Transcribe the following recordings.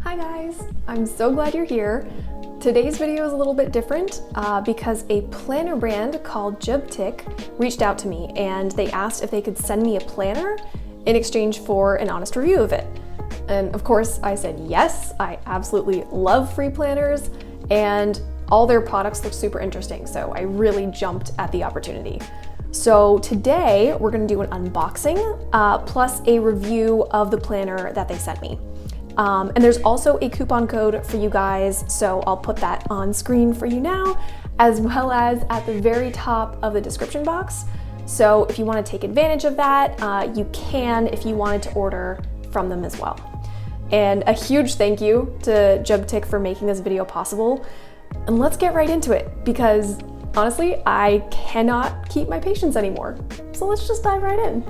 Hi guys, I'm so glad you're here. Today's video is a little bit different because a planner brand called Jubtic reached out to me and they asked if they could send me a planner in exchange for an honest review of it. And of course I said yes, I absolutely love free planners and all their products look super interesting, so I really jumped at the opportunity. So today we're gonna do an unboxing plus a review of the planner that they sent me. And there's also a coupon code for you guys, so I'll put that on screen for you now, as well as at the very top of the description box. So if you want to take advantage of that, you can if you wanted to order from them as well. And a huge thank you to Jubtic for making this video possible. And let's get right into it, because honestly, I cannot keep my patience anymore. So let's just dive right in.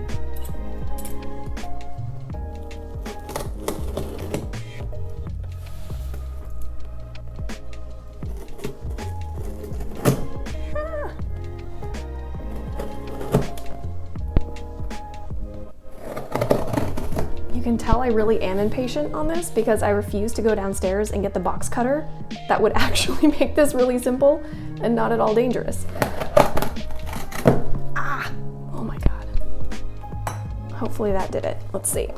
You can tell I really am impatient on this because I refuse to go downstairs and get the box cutter that would actually make this really simple and not at all dangerous. Ah! Oh my god. Hopefully that did it. Let's see.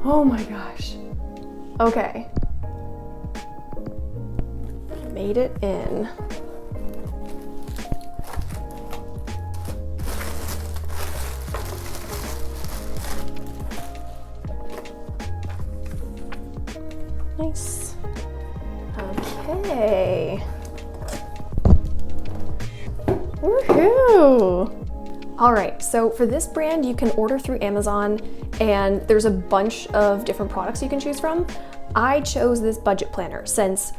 Oh my gosh. Okay. Made it in. Nice. Okay. Woohoo! All right, so for this brand, you can order through Amazon and there's a bunch of different products you can choose from. I chose this budget planner since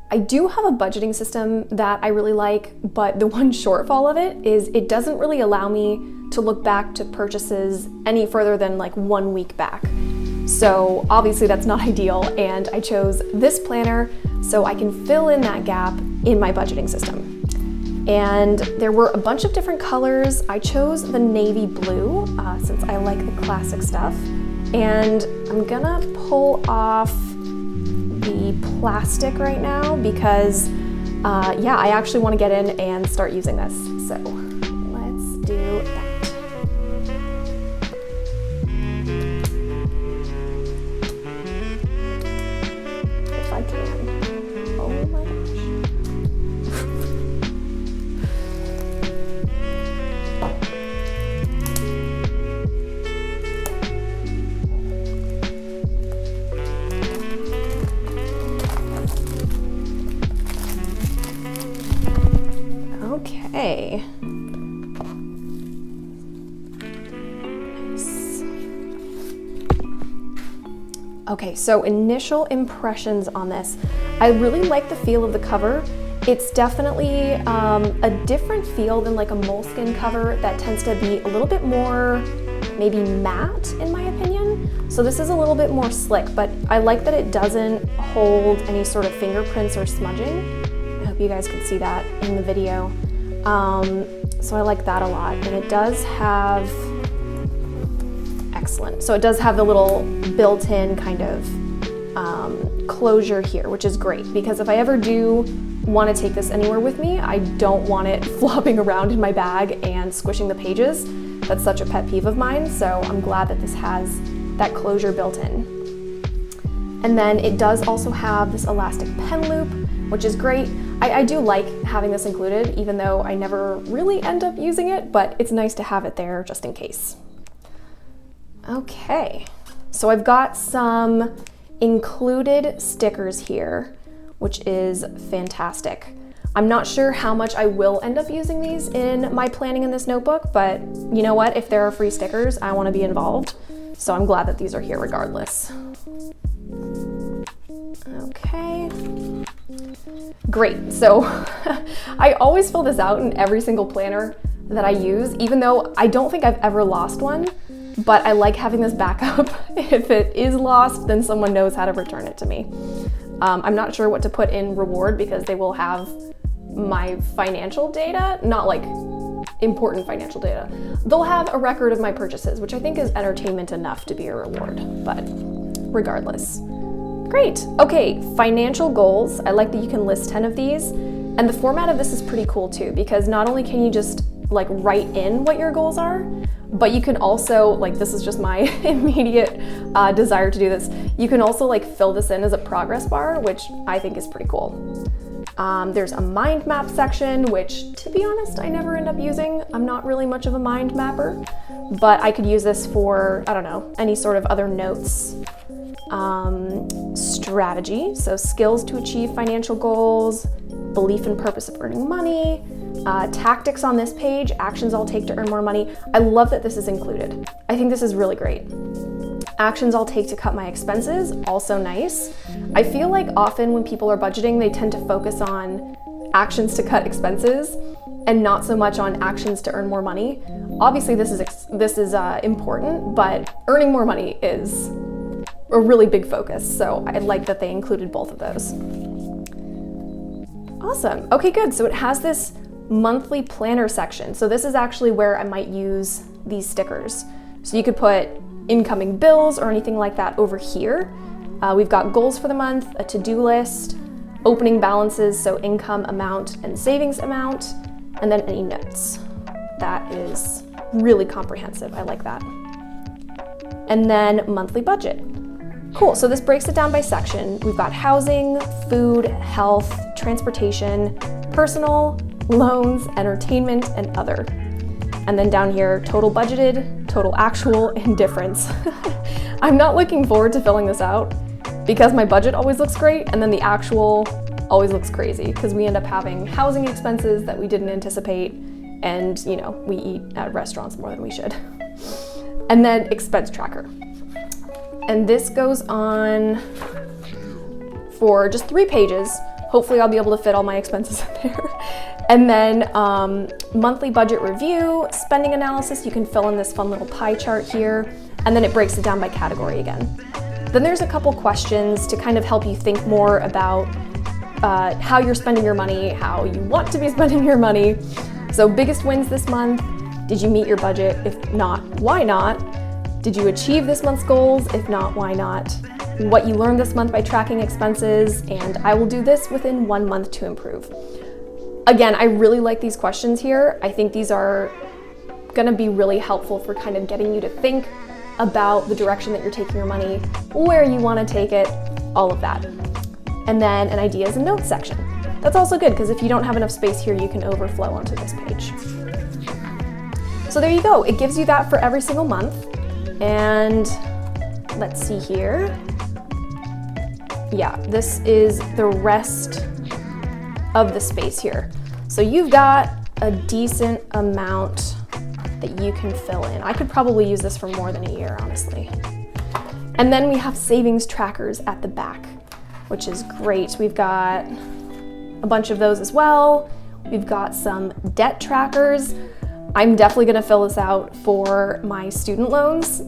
I do have a budgeting system that I really like, but the one shortfall of it is it doesn't really allow me to look back to purchases any further than like 1 week back. So obviously that's not ideal, and I chose this planner so I can fill in that gap in my budgeting system. And there were a bunch of different colors. I chose the navy blue since I like the classic stuff. And I'm gonna pull off the plastic right now because yeah, I actually want to get in and start using this. So let's do that. If I can. Oh my Okay. Nice. Okay, so initial impressions on this. I really like the feel of the cover. It's definitely a different feel than like a moleskin cover that tends to be a little bit more maybe matte in my opinion. So this is a little bit more slick, but I like that it doesn't hold any sort of fingerprints or smudging. I hope you guys can see that in the video. So I like that a lot, and it does have, excellent. So it does have the little built-in kind of closure here, which is great, because if I ever do want to take this anywhere with me, I don't want it flopping around in my bag and squishing the pages. That's such a pet peeve of mine, so I'm glad that this has that closure built in. And then it does also have this elastic pen loop, which is great. I do like having this included, even though I never really end up using it, but it's nice to have it there just in case. Okay, so I've got some included stickers here, which is fantastic. I'm not sure how much I will end up using these in my planning in this notebook, but you know what? If there are free stickers, I want to be involved. So I'm glad that these are here regardless. Okay. Great, so I always fill this out in every single planner that I use, even though I don't think I've ever lost one, but I like having this backup. If it is lost, then someone knows how to return it to me. I'm not sure what to put in reward because they will have my financial data, not like important financial data. They'll have a record of my purchases, which I think is entertainment enough to be a reward, but regardless. Great. Okay, financial goals. I like that you can list 10 of these. And the format of this is pretty cool too, because not only can you just like write in what your goals are, but you can also, like, this is just my immediate desire to do this. You can also like fill this in as a progress bar, which I think is pretty cool. There's a mind map section, which to be honest, I never end up using. I'm not really much of a mind mapper, but I could use this for, I don't know, any sort of other notes. Strategy, so skills to achieve financial goals, belief and purpose of earning money, tactics on this page, actions I'll take to earn more money. I love that this is included. I think this is really great. Actions I'll take to cut my expenses, also nice. I feel like often when people are budgeting, they tend to focus on actions to cut expenses and not so much on actions to earn more money. Obviously this is important, but earning more money is a really big focus. So I like that they included both of those. Awesome. Okay, good. So it has this monthly planner section. So this is actually where I might use these stickers. So you could put incoming bills or anything like that over here. We've got goals for the month, a to-do list, opening balances, so income amount and savings amount, and then any notes. That is really comprehensive. I like that. And then monthly budget. Cool, so this breaks it down by section. We've got housing, food, health, transportation, personal, loans, entertainment, and other. And then down here, total budgeted, total actual, and difference. I'm not looking forward to filling this out because my budget always looks great and then the actual always looks crazy because we end up having housing expenses that we didn't anticipate and, you know, we eat at restaurants more than we should. And then expense tracker. And this goes on for just 3 pages. Hopefully I'll be able to fit all my expenses in there. And then monthly budget review, spending analysis. You can fill in this fun little pie chart here, and then it breaks it down by category again. Then there's a couple questions to kind of help you think more about how you're spending your money, how you want to be spending your money. So biggest wins this month. Did you meet your budget? If not, why not? Did you achieve this month's goals? If not, why not? What you learned this month by tracking expenses, and I will do this within 1 month to improve. Again, I really like these questions here. I think these are gonna be really helpful for kind of getting you to think about the direction that you're taking your money, where you wanna take it, all of that. And then an ideas and notes section. That's also good because if you don't have enough space here, you can overflow onto this page. So there you go. It gives you that for every single month. And let's see here. Yeah, this is the rest of the space here. So you've got a decent amount that you can fill in. I could probably use this for more than a year, honestly. And then we have savings trackers at the back, which is great. We've got a bunch of those as well. We've got some debt trackers. I'm definitely gonna fill this out for my student loans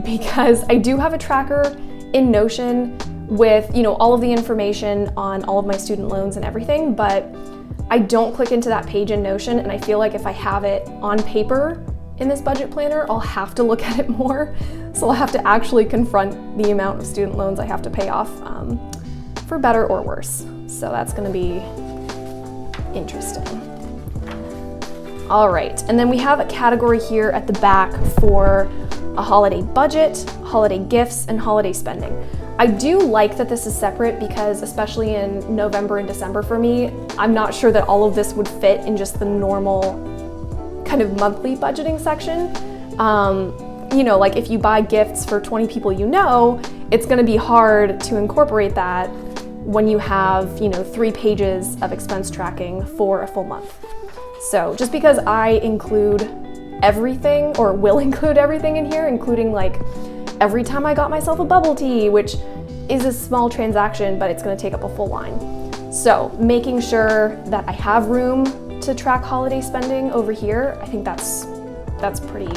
because I do have a tracker in Notion with, you know, all of the information on all of my student loans and everything, but I don't click into that page in Notion, and I feel like if I have it on paper in this budget planner, I'll have to look at it more. So I'll have to actually confront the amount of student loans I have to pay off for better or worse. So that's gonna be interesting. All right, and then we have a category here at the back for a holiday budget, holiday gifts, and holiday spending. I do like that this is separate because especially in November and December for me, I'm not sure that all of this would fit in just the normal kind of monthly budgeting section. You know, like if you buy gifts for 20 people you know, it's gonna be hard to incorporate that when you have, you know, 3 pages of expense tracking for a full month. So just because I include everything, or will include everything in here, including like every time I got myself a bubble tea, which is a small transaction, but it's gonna take up a full line. So making sure that I have room to track holiday spending over here, I think that's pretty,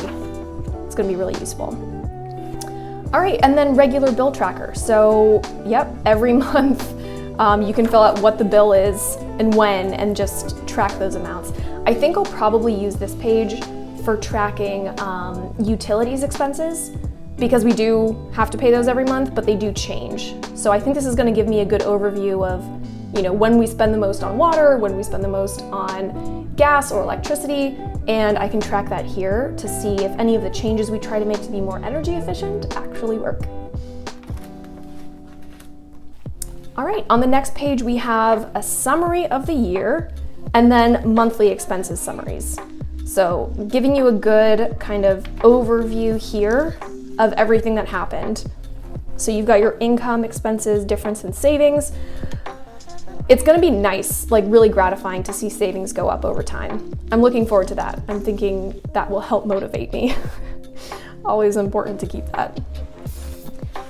it's gonna be really useful. All right, and then regular bill tracker. So yep, every month You can fill out what the bill is and when, and just track those amounts. I think I'll probably use this page for tracking utilities expenses, because we do have to pay those every month, but they do change. So I think this is going to give me a good overview of, you know, when we spend the most on water, when we spend the most on gas or electricity, and I can track that here to see if any of the changes we try to make to be more energy efficient actually work. All right, on the next page we have a summary of the year and then monthly expenses summaries. So giving you a good kind of overview here of everything that happened. So you've got your income, expenses, difference in savings. It's gonna be nice, like really gratifying to see savings go up over time. I'm looking forward to that. I'm thinking that will help motivate me. Always important to keep that.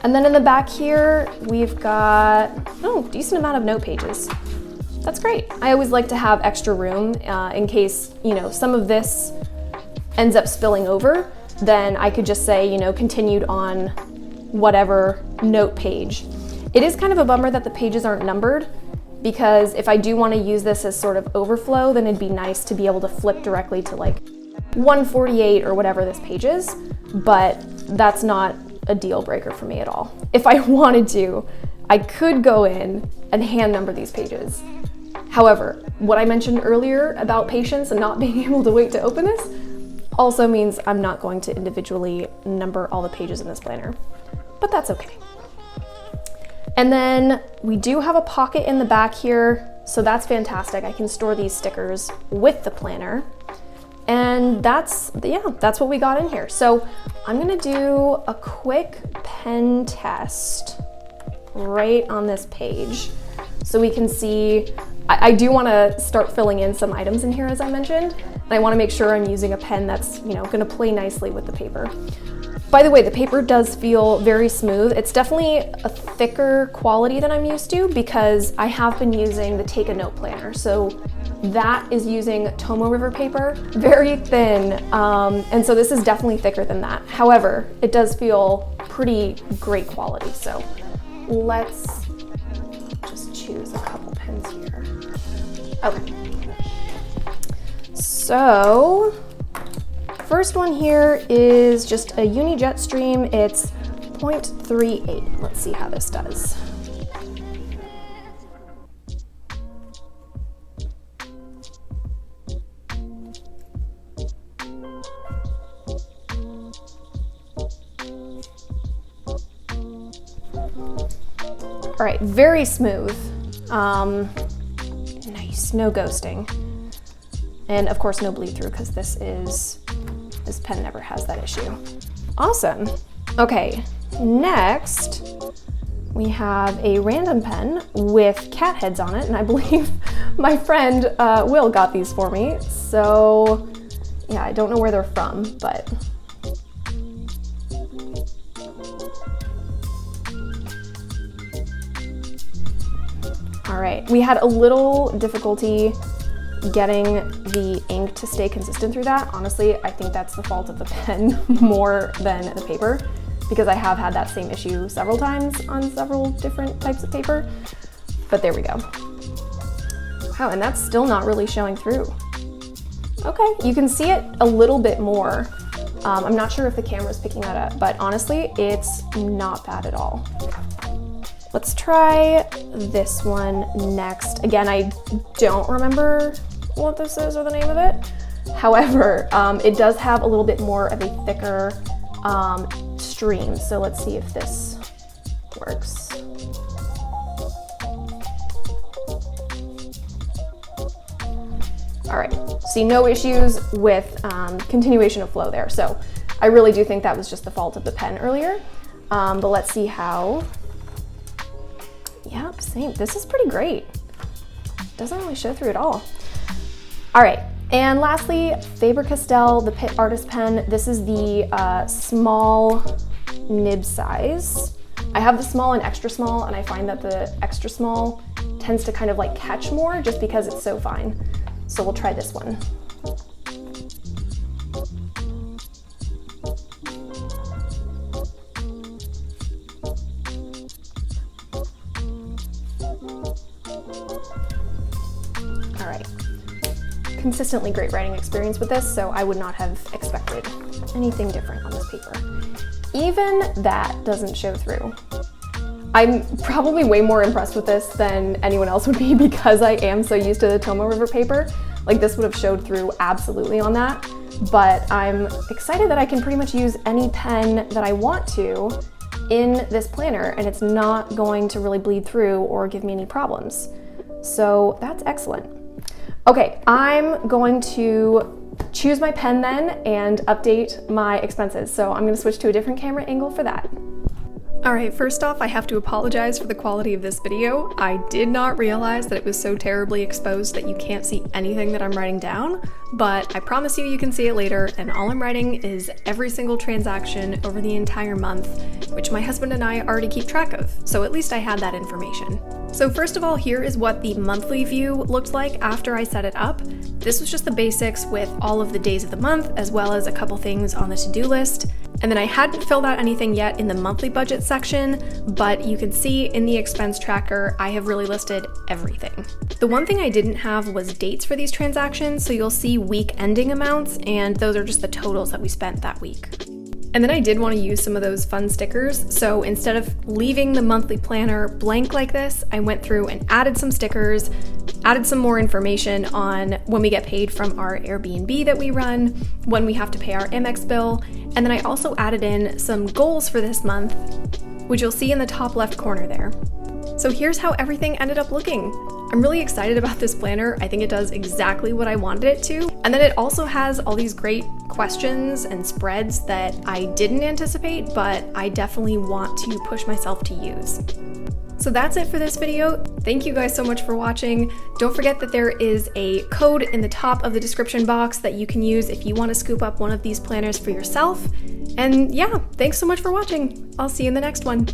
And then in the back here, we've got, decent amount of note pages. That's great. I always like to have extra room in case, you know, some of this ends up spilling over, then I could just say, you know, continued on whatever note page. It is kind of a bummer that the pages aren't numbered, because if I do want to use this as sort of overflow, then it'd be nice to be able to flip directly to like 148 or whatever this page is, but that's not a deal breaker for me at all. If I wanted to, I could go in and hand number these pages. However, what I mentioned earlier about patience and not being able to wait to open this also means I'm not going to individually number all the pages in this planner, but that's okay. And then we do have a pocket in the back here, so that's fantastic. I can store these stickers with the planner. And that's what we got in here. So I'm gonna do a quick pen test right on this page so we can see. I do wanna start filling in some items in here, as I mentioned, and I wanna make sure I'm using a pen that's, you know, gonna play nicely with the paper. By the way, the paper does feel very smooth. It's definitely a thicker quality than I'm used to because I have been using the Take a Note planner. So that is using Tomo River paper, very thin. And so this is definitely thicker than that. However, it does feel pretty great quality. So let's just choose a couple pens here. Okay. So, first one here is just a Uni Jetstream. It's 0.38. Let's see how this does. All right, very smooth. Nice, no ghosting. And of course, no bleed through because this pen never has that issue. Awesome. Okay, next we have a random pen with cat heads on it, and I believe my friend Will got these for me. So yeah, I don't know where they're from, but all right. We had a little difficulty getting the ink to stay consistent through that. Honestly, I think that's the fault of the pen more than the paper, because I have had that same issue several times on several different types of paper, but there we go. Wow, and that's still not really showing through. Okay, you can see it a little bit more. I'm not sure if the camera's picking that up, but honestly, it's not bad at all. Let's try this one next. Again, I don't remember what this is or the name of it. However, it does have a little bit more of a thicker stream. So let's see if this works. All right, see no issues with continuation of flow there. So I really do think that was just the fault of the pen earlier. But let's see how. Yep, same. This is pretty great. Doesn't really show through at all. All right, and lastly, Faber-Castell, the Pitt Artist Pen. This is the small nib size. I have the small and extra small, and I find that the extra small tends to kind of like catch more just because it's so fine. So we'll try this one. consistently great writing experience with this, so I would not have expected anything different on this paper. Even that doesn't show through. I'm probably way more impressed with this than anyone else would be because I am so used to the Tomoe River paper. Like, this would have showed through absolutely on that, but I'm excited that I can pretty much use any pen that I want to in this planner and it's not going to really bleed through or give me any problems. So that's excellent. Okay, I'm going to choose my pen then and update my expenses. So I'm going to switch to a different camera angle for that. All right, first off, I have to apologize for the quality of this video. I did not realize that it was so terribly exposed that you can't see anything that I'm writing down, but I promise you can see it later, and all I'm writing is every single transaction over the entire month, which my husband and I already keep track of, so at least I had that information. So first of all, here is what the monthly view looked like after I set it up. This was just the basics with all of the days of the month, as well as a couple things on the to-do list. And then I hadn't filled out anything yet in the monthly budget section, but you can see in the expense tracker, I have really listed everything. The one thing I didn't have was dates for these transactions, so you'll see week ending amounts, and those are just the totals that we spent that week. And then I did want to use some of those fun stickers, so instead of leaving the monthly planner blank like this, I went through and added some stickers, added some more information on when we get paid from our Airbnb that we run, when we have to pay our Amex bill, and then I also added in some goals for this month, which you'll see in the top left corner there. So here's how everything ended up looking. I'm really excited about this planner. I think it does exactly what I wanted it to. And then it also has all these great questions and spreads that I didn't anticipate, but I definitely want to push myself to use. So that's it for this video. Thank you guys so much for watching. Don't forget that there is a code in the top of the description box that you can use if you want to scoop up one of these planners for yourself. And yeah, thanks so much for watching. I'll see you in the next one.